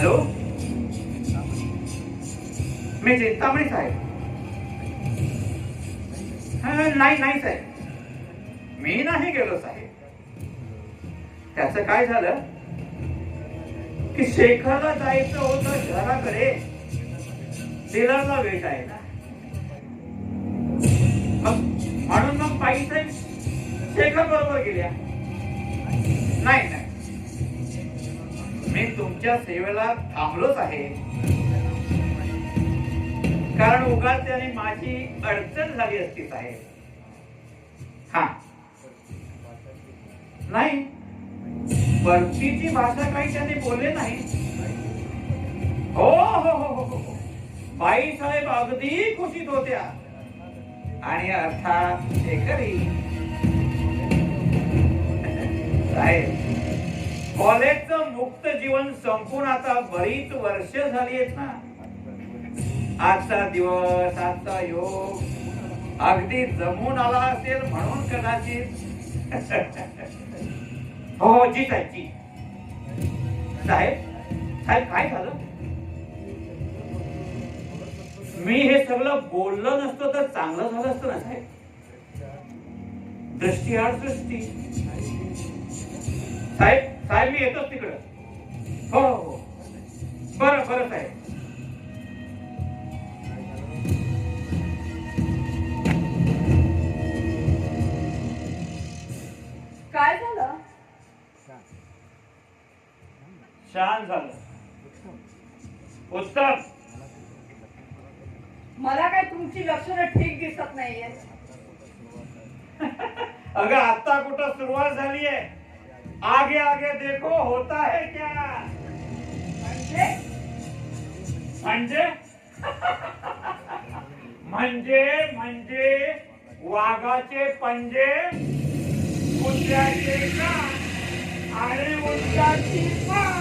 Hello, मी चिंतामणी साहेब. नाही नाही साहेब, मी नाही गेलो साहेब. त्याचं काय झालं की शेखरला जायचं होतं शहराकडे, डीलरला भेटायला. म्हणून मग बाई साहेब शेखर बरोबर गेल्या. नाही नाही, मी तुमच्या सेवेला थांबलोच आहे, कारण उगाच त्याने माझी अडचण झाली असती साहेब. हा नाही, परतीची भाषा काही त्याने बोलले नाही. हो हो हो हो हो, बाई साहेब अगदी खुशीत होत्या. आणि अर्थात शेखरही. साहेब, कॉलेजचं मुक्त जीवन संपून आता बरीच वर्ष झाली आहेत ना. आजचा दिवस, आजचा योग अगदी जमून आला असेल म्हणून कदाचित. हो जी साहेब जी. साहेब साहेब काय झालं? मी हे सगळं बोललो नसतो तर चांगलं झालं असतं ना साहेब. दृष्टी आड दृष्टी. साहेब साहेब, मी येतोच तिकडं. हो हो, बरं बरं साहेब. काय झालं? छान झालं, उत्तम. मला काय तुमची लक्षणं ठीक दिसत नाहीये. अगं आता कुठं सुरुवात झाली आहे? आगे आगे देखो होता है क्या. म्हणजे म्हणजे म्हणजे म्हणजे वाघाचे पंजे, कुत्र्याचे कान आणि उंटाची मान.